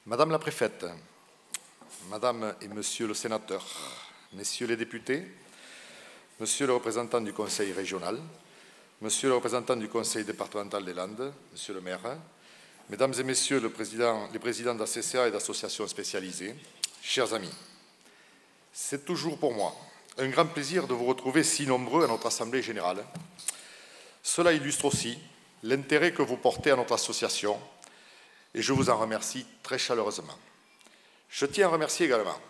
Madame la préfète, Madame et Monsieur le sénateur, Messieurs les députés, Monsieur le représentant du Conseil régional, Monsieur le représentant du Conseil départemental des Landes, Monsieur le maire, Mesdames et Messieurs les présidents d'ACCA et d'associations spécialisées, chers amis, c'est toujours pour moi un grand plaisir de vous retrouver si nombreux à notre Assemblée générale. Cela illustre aussi l'intérêt que vous portez à notre association et je vous en remercie très chaleureusement. Je tiens à remercier également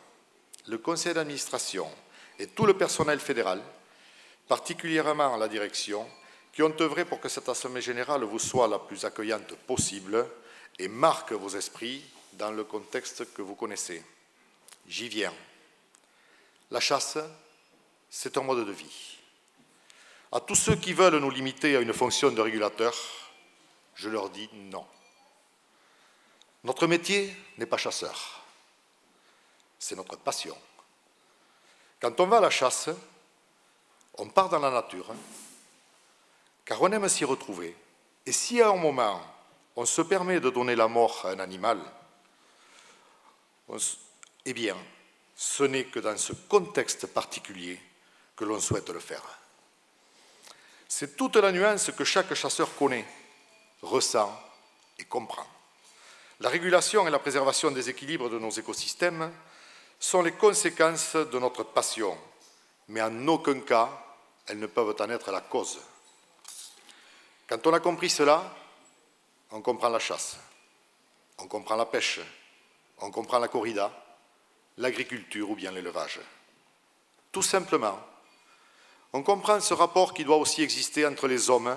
le conseil d'administration et tout le personnel fédéral, particulièrement la direction, qui ont œuvré pour que cette Assemblée générale vous soit la plus accueillante possible et marque vos esprits dans le contexte que vous connaissez. J'y viens. La chasse, c'est un mode de vie. À tous ceux qui veulent nous limiter à une fonction de régulateur, je leur dis non. Notre métier n'est pas chasseur, c'est notre passion. Quand on va à la chasse, on part dans la nature, car on aime s'y retrouver. Et si à un moment, on se permet de donner la mort à un animal, eh bien, ce n'est que dans ce contexte particulier que l'on souhaite le faire. C'est toute la nuance que chaque chasseur connaît, ressent et comprend. La régulation et la préservation des équilibres de nos écosystèmes sont les conséquences de notre passion, mais en aucun cas, elles ne peuvent en être la cause. Quand on a compris cela, on comprend la chasse, on comprend la pêche, on comprend la corrida, l'agriculture ou bien l'élevage. Tout simplement, on comprend ce rapport qui doit aussi exister entre les hommes,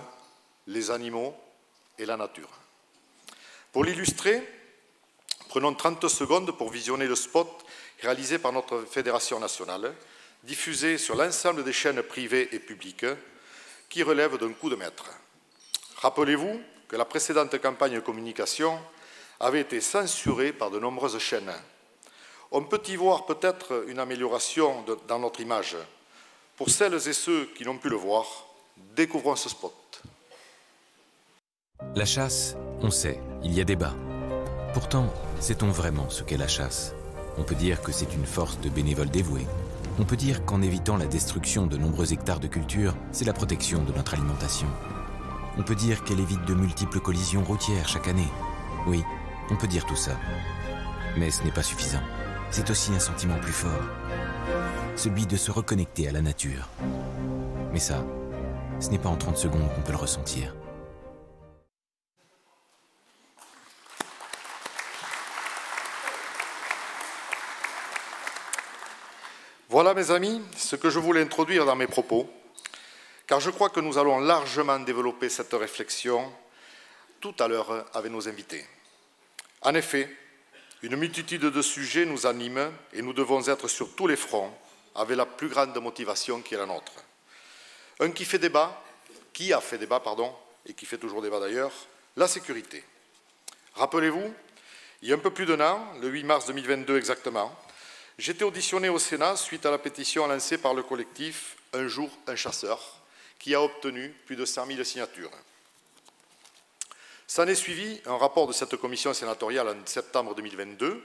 les animaux et la nature. Pour l'illustrer, prenons 30 secondes pour visionner le spot réalisé par notre fédération nationale, diffusé sur l'ensemble des chaînes privées et publiques, qui relève d'un coup de maître. Rappelez-vous que la précédente campagne de communication avait été censurée par de nombreuses chaînes. On peut y voir peut-être une amélioration dans notre image. Pour celles et ceux qui n'ont pu le voir, découvrons ce spot. La chasse, on sait, il y a débat. Pourtant, sait-on vraiment ce qu'est la chasse? On peut dire que c'est une force de bénévoles dévoués. On peut dire qu'en évitant la destruction de nombreux hectares de culture, c'est la protection de notre alimentation. On peut dire qu'elle évite de multiples collisions routières chaque année. Oui, on peut dire tout ça. Mais ce n'est pas suffisant. C'est aussi un sentiment plus fort. Celui de se reconnecter à la nature. Mais ça, ce n'est pas en 30 secondes qu'on peut le ressentir. Voilà, mes amis, ce que je voulais introduire dans mes propos, car je crois que nous allons largement développer cette réflexion tout à l'heure avec nos invités. En effet, une multitude de sujets nous animent et nous devons être sur tous les fronts avec la plus grande motivation qui est la nôtre. Un qui a fait débat, et qui fait toujours débat d'ailleurs, la sécurité. Rappelez-vous, il y a un peu plus d'un an, le 8 mars 2022 exactement, j'étais auditionné au Sénat suite à la pétition lancée par le collectif « Un jour, un chasseur » qui a obtenu plus de 100 000 signatures. S'en est suivi un rapport de cette commission sénatoriale en septembre 2022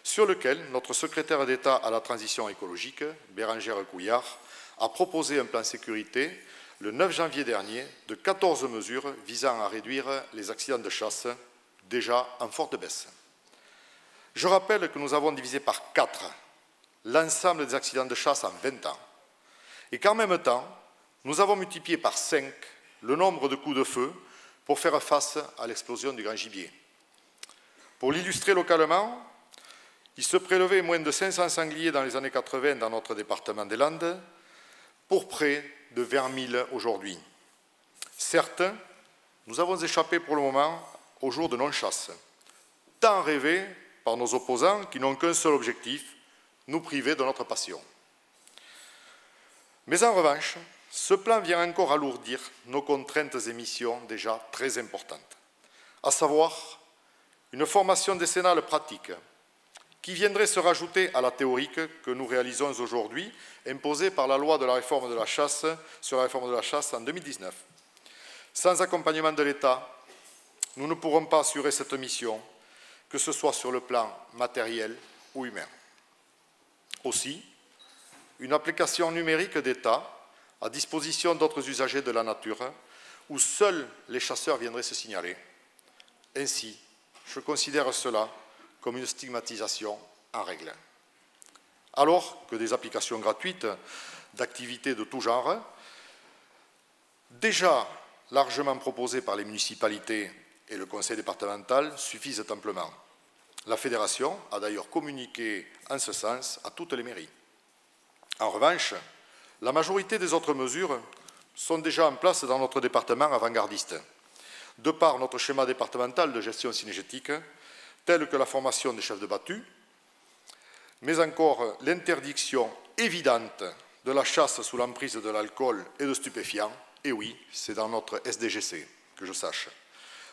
sur lequel notre secrétaire d'État à la transition écologique, Bérengère Couillard, a proposé un plan sécurité le 9 janvier dernier de 14 mesures visant à réduire les accidents de chasse, déjà en forte baisse. Je rappelle que nous avons divisé par 4 l'ensemble des accidents de chasse en 20 ans et qu'en même temps, nous avons multiplié par 5 le nombre de coups de feu pour faire face à l'explosion du grand gibier. Pour l'illustrer localement, il se prélevait moins de 500 sangliers dans les années 80 dans notre département des Landes, pour près de 20 000 aujourd'hui. Certes, nous avons échappé pour le moment au jour de non-chasse, tant rêvé par nos opposants qui n'ont qu'un seul objectif, nous priver de notre passion. Mais en revanche, ce plan vient encore alourdir nos contraintes et missions déjà très importantes, à savoir une formation décennale pratique qui viendrait se rajouter à la théorique que nous réalisons aujourd'hui, imposée par la loi de la réforme de la chasse sur la réforme de la chasse en 2019. Sans accompagnement de l'État, nous ne pourrons pas assurer cette mission que ce soit sur le plan matériel ou humain. Aussi, une application numérique d'État à disposition d'autres usagers de la nature, où seuls les chasseurs viendraient se signaler. Ainsi, je considère cela comme une stigmatisation en règle. Alors que des applications gratuites d'activités de tout genre, déjà largement proposées par les municipalités et le conseil départemental, suffisent amplement. La fédération a d'ailleurs communiqué en ce sens à toutes les mairies. En revanche, la majorité des autres mesures sont déjà en place dans notre département avant-gardiste, de par notre schéma départemental de gestion synergétique, tel que la formation des chefs de battue, mais encore l'interdiction évidente de la chasse sous l'emprise de l'alcool et de stupéfiants, et oui, c'est dans notre SDGC, que je sache,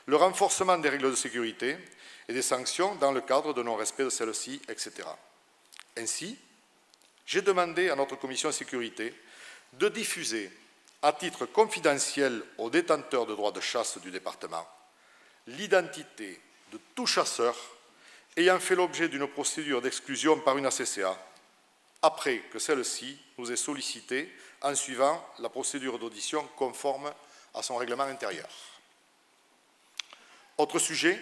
le renforcement des règles de sécurité et des sanctions dans le cadre de non-respect de celles-ci, etc. Ainsi, j'ai demandé à notre commission sécurité de diffuser à titre confidentiel aux détenteurs de droits de chasse du département l'identité de tout chasseur ayant fait l'objet d'une procédure d'exclusion par une ACCA, après que celle-ci nous ait sollicité en suivant la procédure d'audition conforme à son règlement intérieur. Autre sujet,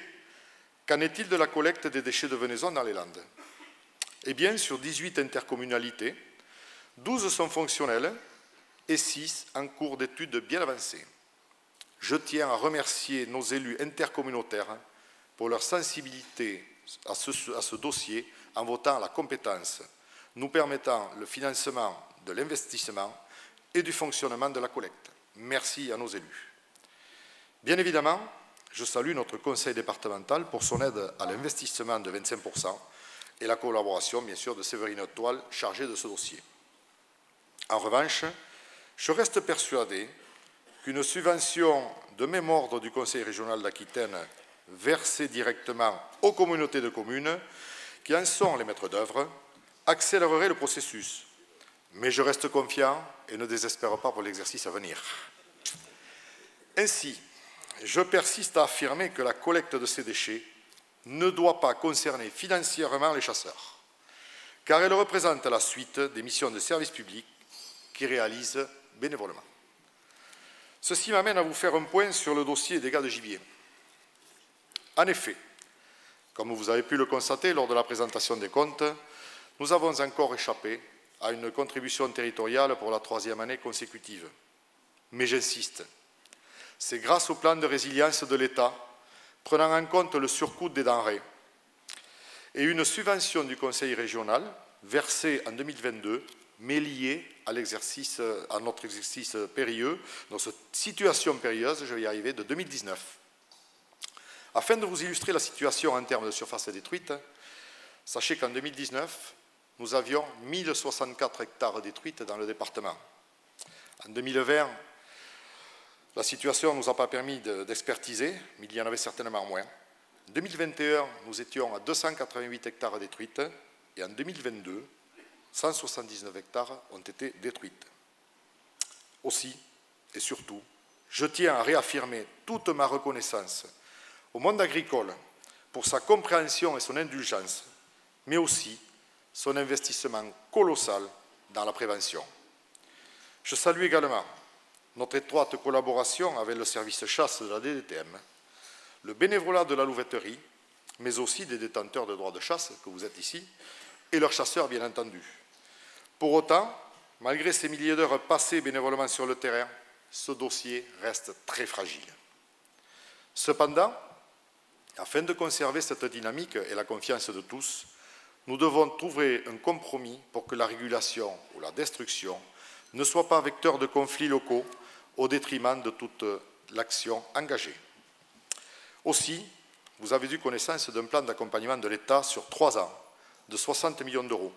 qu'en est-il de la collecte des déchets de venaison dans les Landes? Eh bien, sur 18 intercommunalités, 12 sont fonctionnelles et 6 en cours d'études bien avancées. Je tiens à remercier nos élus intercommunautaires pour leur sensibilité à ce dossier en votant la compétence, nous permettant le financement de l'investissement et du fonctionnement de la collecte. Merci à nos élus. Bien évidemment, je salue notre conseil départemental pour son aide à l'investissement de 25% et la collaboration, bien sûr, de Séverine Toile, chargée de ce dossier. En revanche, je reste persuadé qu'une subvention de même ordre du Conseil régional d'Aquitaine versée directement aux communautés de communes, qui en sont les maîtres d'œuvre, accélérerait le processus. Mais je reste confiant et ne désespère pas pour l'exercice à venir. Ainsi, je persiste à affirmer que la collecte de ces déchets ne doit pas concerner financièrement les chasseurs, car elle représente la suite des missions de service public qu'ils réalisent bénévolement. Ceci m'amène à vous faire un point sur le dossier dégâts de gibier. En effet, comme vous avez pu le constater lors de la présentation des comptes, nous avons encore échappé à une contribution territoriale pour la 3e année consécutive. Mais j'insiste, c'est grâce au plan de résilience de l'État, prenant en compte le surcoût des denrées, et une subvention du Conseil régional versée en 2022, mais liée à notre exercice périlleux, notre situation périlleuse, je vais y arriver, de 2019. Afin de vous illustrer la situation en termes de surface détruite, sachez qu'en 2019, nous avions 1064 hectares détruites dans le département. En 2020, la situation ne nous a pas permis d'expertiser, mais il y en avait certainement moins. En 2021, nous étions à 288 hectares détruites et en 2022, 179 hectares ont été détruites. Aussi, et surtout, je tiens à réaffirmer toute ma reconnaissance au monde agricole pour sa compréhension et son indulgence, mais aussi son investissement colossal dans la prévention. Je salue également notre étroite collaboration avec le service chasse de la DDTM, le bénévolat de la louveterie, mais aussi des détenteurs de droits de chasse, que vous êtes ici, et leurs chasseurs, bien entendu. Pour autant, malgré ces milliers d'heures passées bénévolement sur le terrain, ce dossier reste très fragile. Cependant, afin de conserver cette dynamique et la confiance de tous, nous devons trouver un compromis pour que la régulation ou la destruction ne soit pas vecteur de conflits locaux au détriment de toute l'action engagée. Aussi, vous avez eu connaissance d'un plan d'accompagnement de l'État sur 3 ans de 60 millions d'euros,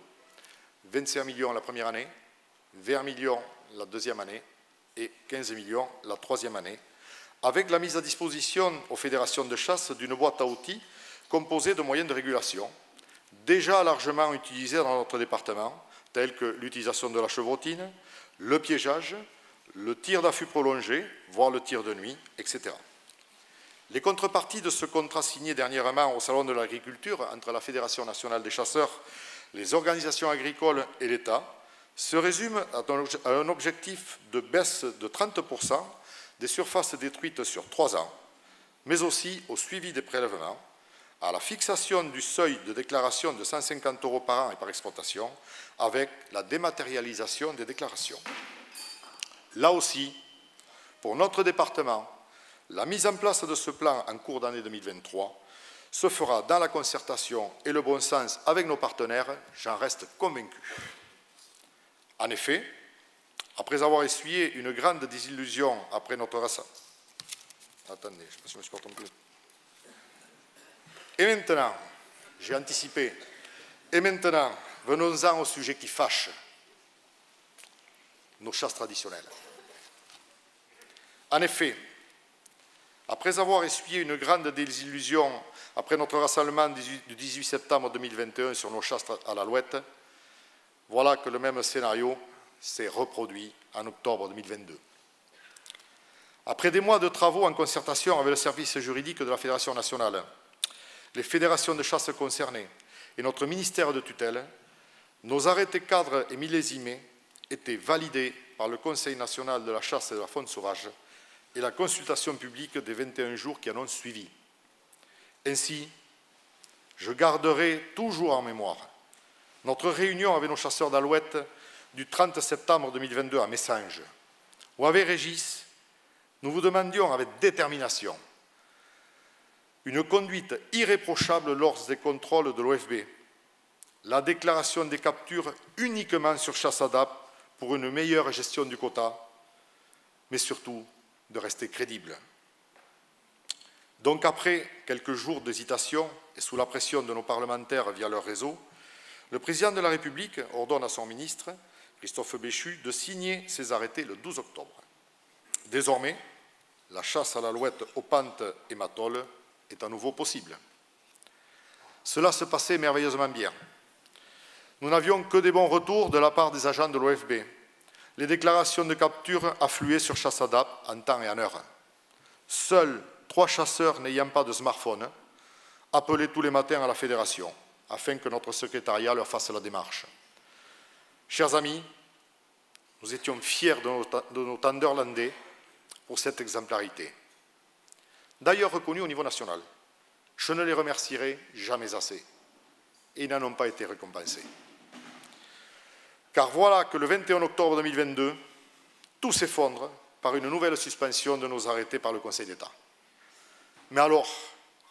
25 millions la première année, 20 millions la deuxième année et 15 millions la troisième année, avec la mise à disposition aux fédérations de chasse d'une boîte à outils composée de moyens de régulation, déjà largement utilisés dans notre département, tels que l'utilisation de la chevrotine, le piégeage, le tir d'affût prolongé, voire le tir de nuit, etc. Les contreparties de ce contrat signé dernièrement au Salon de l'Agriculture entre la Fédération nationale des chasseurs, les organisations agricoles et l'État se résument à un objectif de baisse de 30% des surfaces détruites sur 3 ans, mais aussi au suivi des prélèvements, à la fixation du seuil de déclaration de 150 € par an et par exploitation, avec la dématérialisation des déclarations. Là aussi, pour notre département, la mise en place de ce plan en cours d'année 2023 se fera dans la concertation et le bon sens avec nos partenaires, j'en reste convaincu. En effet, après avoir essuyé une grande désillusion après notre rassemblement. Attendez, je ne sais pas si je me suis pas trompé. Et maintenant, j'ai anticipé, et maintenant, venons-en au sujet qui fâche, nos chasses traditionnelles. En effet, après avoir essuyé une grande désillusion après notre rassemblement du 18 septembre 2021 sur nos chasses à l'alouette, voilà que le même scénario s'est reproduit en octobre 2022. Après des mois de travaux en concertation avec le service juridique de la Fédération nationale, les fédérations de chasse concernées et notre ministère de tutelle, nos arrêtés cadres et millésimés étaient validés par le Conseil national de la chasse et de la faune sauvage et la consultation publique des 21 jours qui en ont suivi. Ainsi, je garderai toujours en mémoire notre réunion avec nos chasseurs d'alouettes du 30 septembre 2022 à Messanges, où avec Régis, nous vous demandions avec détermination une conduite irréprochable lors des contrôles de l'OFB, la déclaration des captures uniquement sur chasse ADAP pour une meilleure gestion du quota, mais surtout de rester crédible. Donc après quelques jours d'hésitation et sous la pression de nos parlementaires via leur réseau, le président de la République ordonne à son ministre, Christophe Béchu, de signer ses arrêtés le 12 octobre. Désormais, la chasse à l'alouette aux pantes et matoles est à nouveau possible. Cela se passait merveilleusement bien. Nous n'avions que des bons retours de la part des agents de l'OFB. Les déclarations de capture affluaient sur Chasse ADAP en temps et en heure. Seuls 3 chasseurs n'ayant pas de smartphone appelaient tous les matins à la fédération afin que notre secrétariat leur fasse la démarche. Chers amis, nous étions fiers de nos Tenderlandais pour cette exemplarité. D'ailleurs reconnus au niveau national. Je ne les remercierai jamais assez. Et ils n'en ont pas été récompensés. Car voilà que le 21 octobre 2022, tout s'effondre par une nouvelle suspension de nos arrêtés par le Conseil d'État. Mais alors,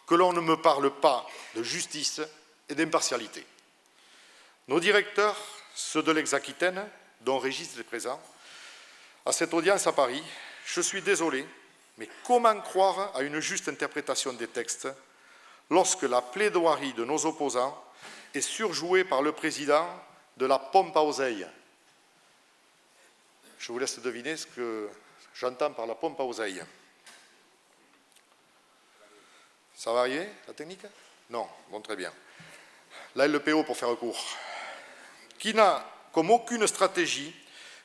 que l'on ne me parle pas de justice et d'impartialité. Nos directeurs, ceux de l'Ex-Aquitaine, dont Régis est présent, à cette audience à Paris, je suis désolé, mais comment croire à une juste interprétation des textes lorsque la plaidoirie de nos opposants est surjouée par le président de la pompe à oseille? Je vous laisse deviner ce que j'entends par la pompe à oseille. Ça va arriver, la technique? Non, bon, très bien. La LPO, pour faire court, qui n'a comme aucune stratégie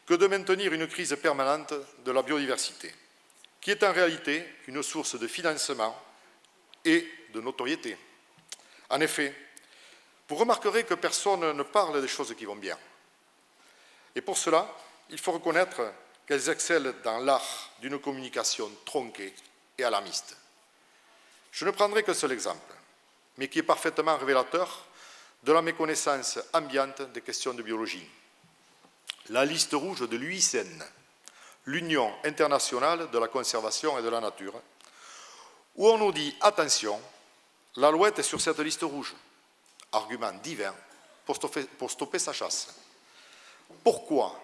que de maintenir une crise permanente de la biodiversité, qui est en réalité une source de financement et de notoriété. En effet, vous remarquerez que personne ne parle des choses qui vont bien. Et pour cela, il faut reconnaître qu'elles excellent dans l'art d'une communication tronquée et alarmiste. Je ne prendrai qu'un seul exemple, mais qui est parfaitement révélateur de la méconnaissance ambiante des questions de biologie. La liste rouge de l'UICN, l'Union internationale de la conservation et de la nature, où on nous dit « Attention, l'alouette est sur cette liste rouge ». Argument divin pour stopper sa chasse. Pourquoi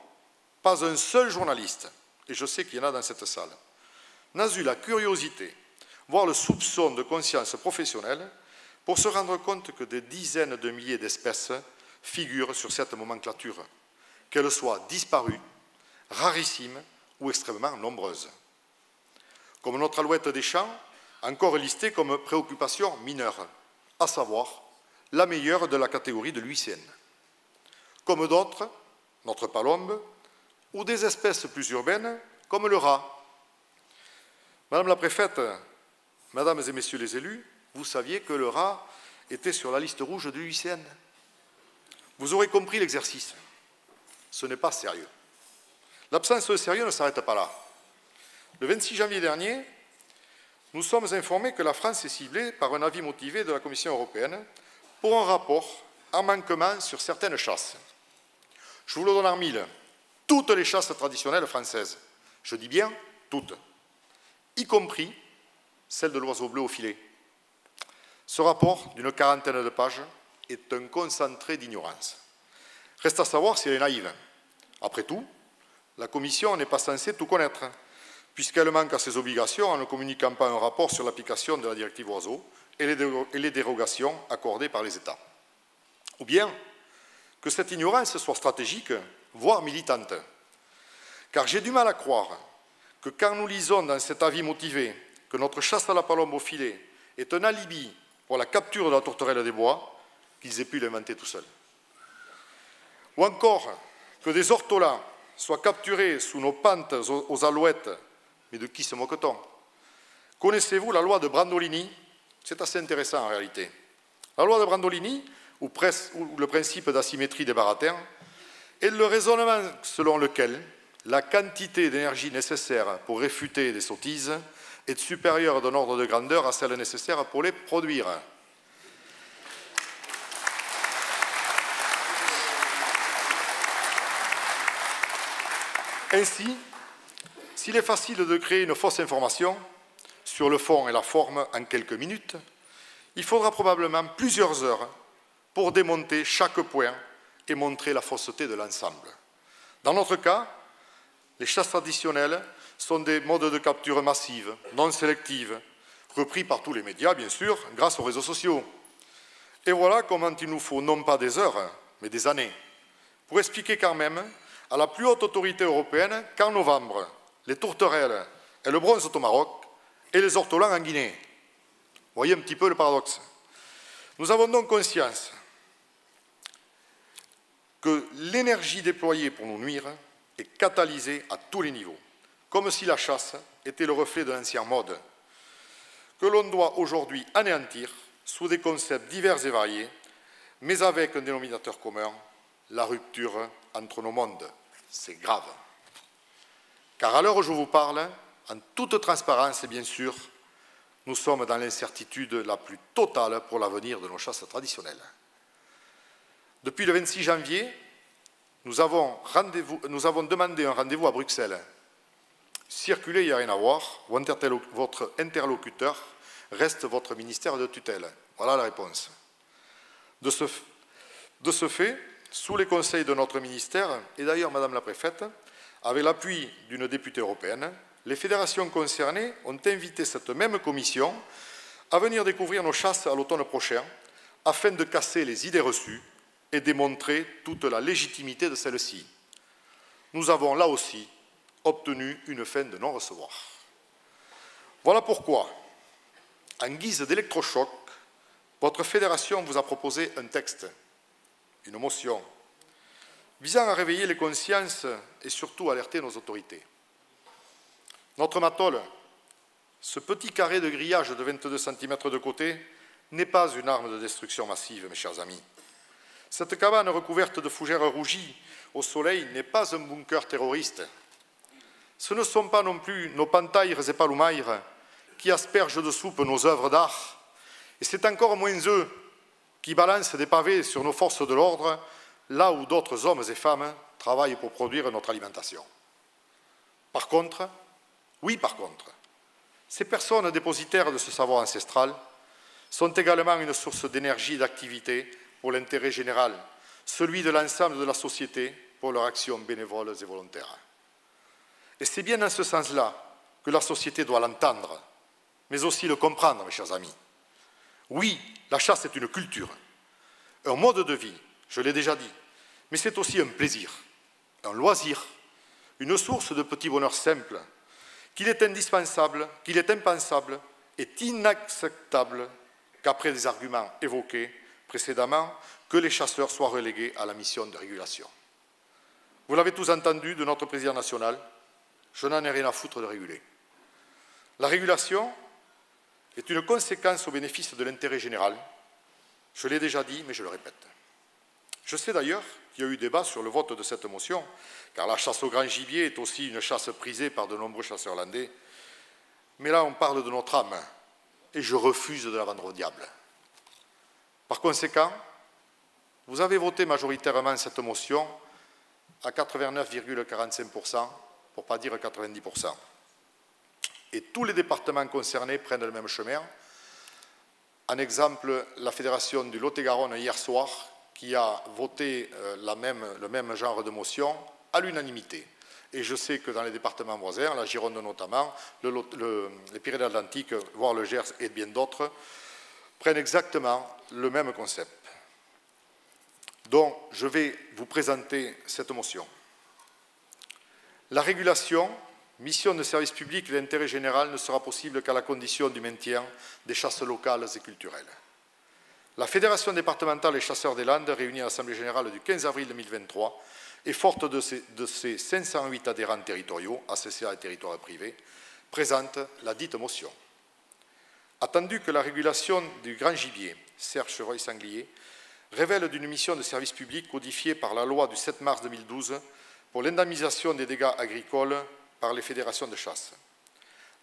pas un seul journaliste, et je sais qu'il y en a dans cette salle, n'a eu la curiosité, voire le soupçon de conscience professionnelle pour se rendre compte que des dizaines de milliers d'espèces figurent sur cette nomenclature, qu'elles soient disparues, rarissimes ou extrêmement nombreuses. Comme notre alouette des champs, encore listée comme préoccupation mineure, à savoir la meilleure de la catégorie de l'UICN. Comme d'autres, notre palombe, ou des espèces plus urbaines, comme le rat. Madame la préfète, mesdames et messieurs les élus, vous saviez que le rat était sur la liste rouge de l'UICN. Vous aurez compris l'exercice. Ce n'est pas sérieux. L'absence de sérieux ne s'arrête pas là. Le 26 janvier dernier, nous sommes informés que la France est ciblée par un avis motivé de la Commission européenne pour un rapport en manquement sur certaines chasses. Je vous le donne en mille. Toutes les chasses traditionnelles françaises. Je dis bien toutes. Y compris celle de l'oiseau bleu au filet. Ce rapport, d'une quarantaine de pages, est un concentré d'ignorance. Reste à savoir si elle est naïve. Après tout, la Commission n'est pas censée tout connaître, puisqu'elle manque à ses obligations en ne communiquant pas un rapport sur l'application de la directive oiseaux et les dérogations accordées par les États. Ou bien que cette ignorance soit stratégique, voire militante. Car j'ai du mal à croire que quand nous lisons dans cet avis motivé que notre chasse à la palombe au filet est un alibi pour la capture de la tourterelle des bois, qu'ils aient pu l'inventer tout seuls. Ou encore que des ortolans soient capturés sous nos pentes aux alouettes. Mais de qui se moque-t-on? Connaissez-vous la loi de Brandolini? C'est assez intéressant en réalité. La loi de Brandolini, ou le principe d'asymétrie des baratins, est le raisonnement selon lequel la quantité d'énergie nécessaire pour réfuter des sottises est supérieure d'un ordre de grandeur à celle nécessaire pour les produire. Ainsi, s'il est facile de créer une fausse information sur le fond et la forme en quelques minutes, il faudra probablement plusieurs heures pour démonter chaque point et montrer la fausseté de l'ensemble. Dans notre cas, les chasses traditionnelles sont des modes de capture massives, non sélectives, repris par tous les médias, bien sûr, grâce aux réseaux sociaux. Et voilà comment il nous faut non pas des heures, mais des années, pour expliquer quand même à la plus haute autorité européenne qu'en novembre, les tourterelles et le bronze au Maroc et les ortolans en Guinée. Vous voyez un petit peu le paradoxe. Nous avons donc conscience que l'énergie déployée pour nous nuire est catalysée à tous les niveaux, comme si la chasse était le reflet de l'ancien mode, que l'on doit aujourd'hui anéantir sous des concepts divers et variés, mais avec un dénominateur commun, la rupture entre nos mondes. C'est grave. Car à l'heure où je vous parle, en toute transparence, bien sûr, nous sommes dans l'incertitude la plus totale pour l'avenir de nos chasses traditionnelles. Depuis le 26 janvier, nous avons demandé un rendez-vous à Bruxelles. Circulez, il n'y a rien à voir, votre interlocuteur reste votre ministère de tutelle. Voilà la réponse. De ce fait, sous les conseils de notre ministère, et d'ailleurs Madame la Préfète, avec l'appui d'une députée européenne, les fédérations concernées ont invité cette même commission à venir découvrir nos chasses à l'automne prochain, afin de casser les idées reçues et démontrer toute la légitimité de celle-ci. Nous avons là aussi obtenu une fin de non-recevoir. Voilà pourquoi, en guise d'électrochoc, votre fédération vous a proposé un texte, une motion, visant à réveiller les consciences et surtout alerter nos autorités. Notre matole, ce petit carré de grillage de 22 cm de côté, n'est pas une arme de destruction massive, mes chers amis. Cette cabane recouverte de fougères rougies au soleil n'est pas un bunker terroriste. Ce ne sont pas non plus nos pantailles et palumaires qui aspergent de soupe nos œuvres d'art, et c'est encore moins eux qui balancent des pavés sur nos forces de l'ordre, là où d'autres hommes et femmes travaillent pour produire notre alimentation. Par contre, ces personnes dépositaires de ce savoir ancestral sont également une source d'énergie et d'activité pour l'intérêt général, celui de l'ensemble de la société pour leurs actions bénévoles et volontaires. Et c'est bien dans ce sens-là que la société doit l'entendre, mais aussi le comprendre, mes chers amis. Oui, la chasse est une culture, un mode de vie, je l'ai déjà dit, mais c'est aussi un plaisir, un loisir, une source de petits bonheurs simples, qu'il est indispensable, qu'il est impensable et inacceptable qu'après les arguments évoqués précédemment, que les chasseurs soient relégués à la mission de régulation. Vous l'avez tous entendu de notre président national, je n'en ai rien à foutre de réguler. La régulation est une conséquence au bénéfice de l'intérêt général. Je l'ai déjà dit, mais je le répète. Je sais d'ailleurs qu'il y a eu débat sur le vote de cette motion, car la chasse au grand gibier est aussi une chasse prisée par de nombreux chasseurs landais. Mais là, on parle de notre âme, et je refuse de la vendre au diable. Par conséquent, vous avez voté majoritairement cette motion à 89,45%, pour ne pas dire 90%. Et tous les départements concernés prennent le même chemin. En exemple, la Fédération du Lot-et-Garonne hier soir, qui a voté le même genre de motion à l'unanimité. Et je sais que dans les départements voisins, la Gironde notamment, les Pyrénées-Atlantiques, voire le Gers et bien d'autres, prennent exactement le même concept. Donc, je vais vous présenter cette motion. La régulation, mission de service public et d'intérêt général ne sera possible qu'à la condition du maintien des chasses locales et culturelles. La Fédération départementale des chasseurs des Landes, réunie à l'Assemblée générale du 15 avril 2023, et forte de ses 508 adhérents territoriaux, ACCA et territoires privés, présente la dite motion. Attendu que la régulation du grand gibier, cerf, chevreuil, sanglier, révèle d'une mission de service public codifiée par la loi du 7 mars 2012 pour l'indemnisation des dégâts agricoles par les fédérations de chasse.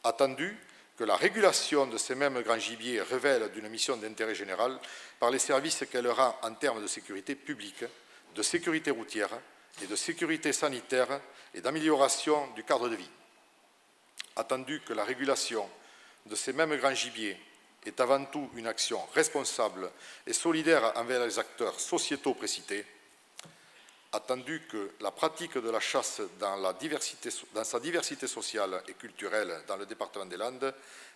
Attendu que la régulation de ces mêmes grands gibiers révèle d'une mission d'intérêt général par les services qu'elle rend en termes de sécurité publique, de sécurité routière et de sécurité sanitaire et d'amélioration du cadre de vie. Attendu que la régulation de ces mêmes grands gibiers est avant tout une action responsable et solidaire envers les acteurs sociétaux précités, attendu que la pratique de la chasse dans sa diversité sociale et culturelle dans le département des Landes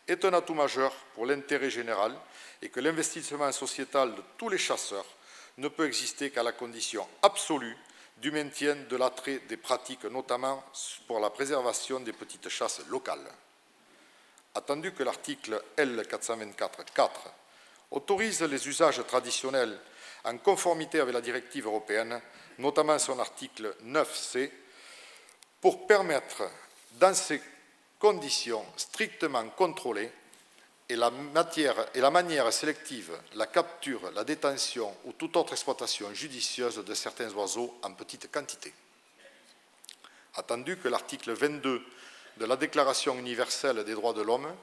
est un atout majeur pour l'intérêt général et que l'investissement sociétal de tous les chasseurs ne peut exister qu'à la condition absolue du maintien de l'attrait des pratiques, notamment pour la préservation des petites chasses locales. Attendu que l'article L424-4 autorise les usages traditionnels en conformité avec la directive européenne, notamment son article 9C, pour permettre, dans ces conditions strictement contrôlées, et la manière sélective, la capture, la détention ou toute autre exploitation judicieuse de certains oiseaux en petite quantité. Attendu que l'article 22 de la Déclaration universelle des droits de l'homme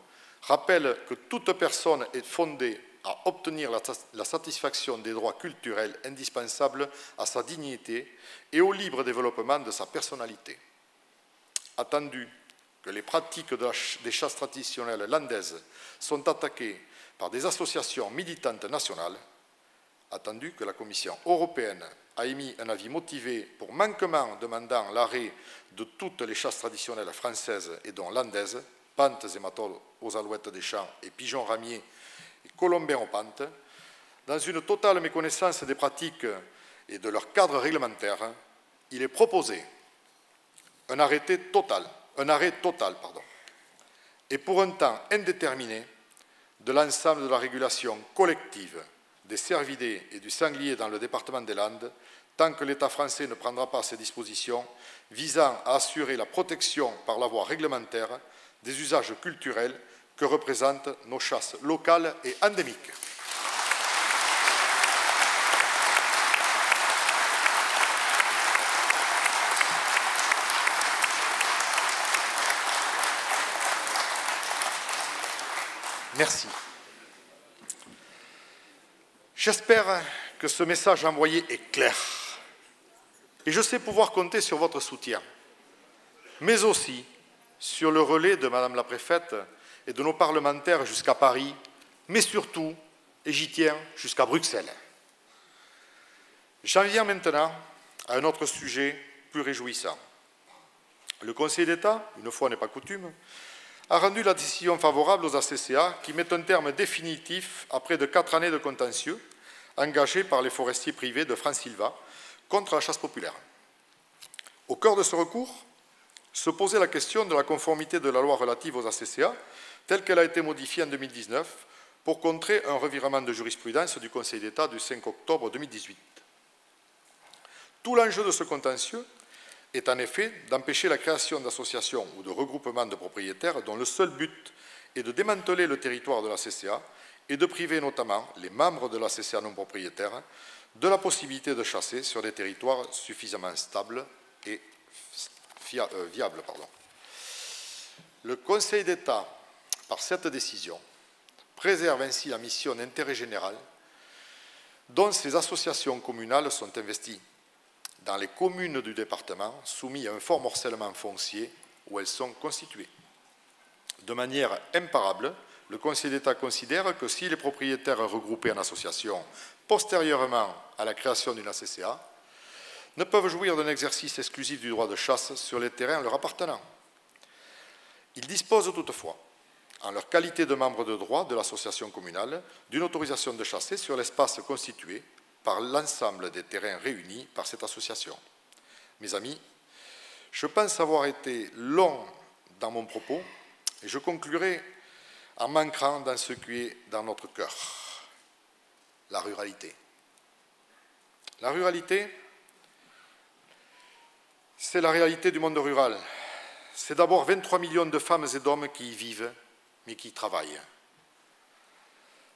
rappelle que toute personne est fondée à obtenir la satisfaction des droits culturels indispensables à sa dignité et au libre développement de sa personnalité. Attendu que les pratiques des chasses traditionnelles landaises sont attaquées par des associations militantes nationales, attendu que la Commission européenne a émis un avis motivé pour manquement demandant l'arrêt de toutes les chasses traditionnelles françaises et dont landaises, pantes et matoles aux alouettes des champs et pigeons ramiers et colombins aux pantes, dans une totale méconnaissance des pratiques et de leur cadre réglementaire, il est proposé un arrêt total, et pour un temps indéterminé de l'ensemble de la régulation collective des cervidés et du sanglier dans le département des Landes, tant que l'État français ne prendra pas ces dispositions visant à assurer la protection par la voie réglementaire des usages culturels que représentent nos chasses locales et endémiques. Merci. J'espère que ce message envoyé est clair et je sais pouvoir compter sur votre soutien, mais aussi sur le relais de Madame la Préfète et de nos parlementaires jusqu'à Paris, mais surtout, et j'y tiens, jusqu'à Bruxelles. J'en viens maintenant à un autre sujet plus réjouissant. Le Conseil d'État, une fois n'est pas coutume, a rendu la décision favorable aux ACCA qui met un terme définitif à près de 4 années de contentieux engagés par les forestiers privés de France-Silva contre la chasse populaire. Au cœur de ce recours se posait la question de la conformité de la loi relative aux ACCA telle qu'elle a été modifiée en 2019 pour contrer un revirement de jurisprudence du Conseil d'État du 5 octobre 2018. Tout l'enjeu de ce contentieux est en effet d'empêcher la création d'associations ou de regroupements de propriétaires dont le seul but est de démanteler le territoire de la CCA et de priver notamment les membres de la CCA non propriétaires de la possibilité de chasser sur des territoires suffisamment stables et viables. Le Conseil d'État, par cette décision, préserve ainsi la mission d'intérêt général dont ces associations communales sont investies dans les communes du département soumises à un fort morcellement foncier où elles sont constituées. De manière imparable, le Conseil d'État considère que si les propriétaires regroupés en association postérieurement à la création d'une ACCA ne peuvent jouir d'un exercice exclusif du droit de chasse sur les terrains leur appartenant, ils disposent toutefois, en leur qualité de membres de droit de l'association communale, d'une autorisation de chasser sur l'espace constitué par l'ensemble des terrains réunis par cette association. Mes amis, je pense avoir été long dans mon propos et je conclurai en m'ancrant dans ce qui est dans notre cœur, la ruralité. La ruralité, c'est la réalité du monde rural. C'est d'abord 23 millions de femmes et d'hommes qui y vivent, mais qui y travaillent.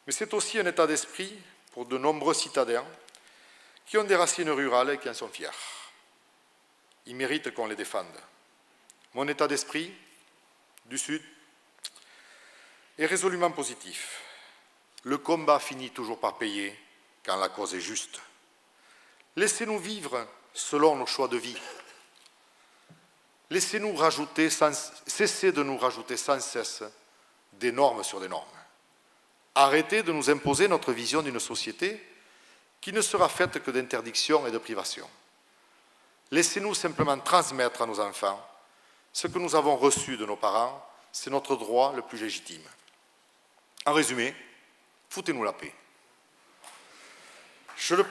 Mais c'est aussi un état d'esprit pour de nombreux citadins qui ont des racines rurales et qui en sont fiers. Ils méritent qu'on les défende. Mon état d'esprit du Sud est résolument positif. Le combat finit toujours par payer quand la cause est juste. Laissez-nous vivre selon nos choix de vie. Laissez-nous cesser de nous rajouter sans cesse des normes sur des normes. Arrêtez de nous imposer notre vision d'une société qui ne sera faite que d'interdictions et de privations. Laissez-nous simplement transmettre à nos enfants ce que nous avons reçu de nos parents, c'est notre droit le plus légitime. En résumé, foutez-nous la paix. Je le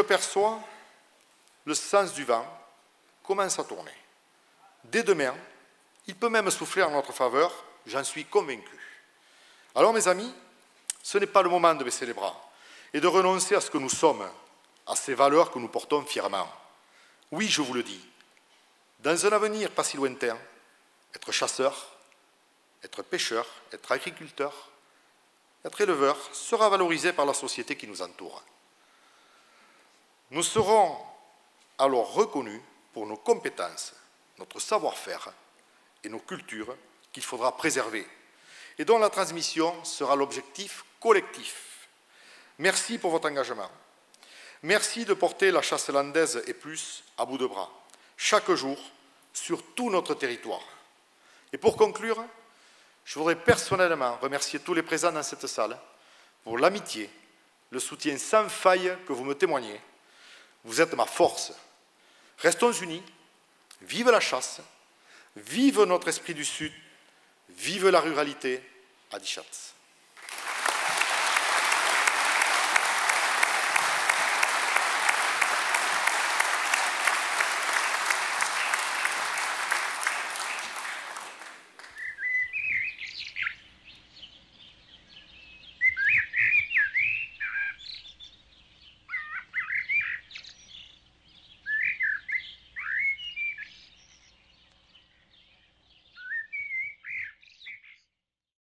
perçois, le sens du vent commence à tourner. Dès demain, il peut même souffler en notre faveur, j'en suis convaincu. Alors mes amis, ce n'est pas le moment de baisser les bras et de renoncer à ce que nous sommes, à ces valeurs que nous portons fièrement. Oui, je vous le dis, dans un avenir pas si lointain, être chasseur, être pêcheur, être agriculteur, être éleveur sera valorisé par la société qui nous entoure. Nous serons alors reconnus pour nos compétences, notre savoir-faire et nos cultures qu'il faudra préserver et dont la transmission sera l'objectif collectif. Merci pour votre engagement. Merci de porter la chasse landaise et plus à bout de bras, chaque jour, sur tout notre territoire. Et pour conclure, je voudrais personnellement remercier tous les présents dans cette salle pour l'amitié, le soutien sans faille que vous me témoignez. Vous êtes ma force. Restons unis, vive la chasse, vive notre esprit du Sud, vive la ruralité, Adi Schatz.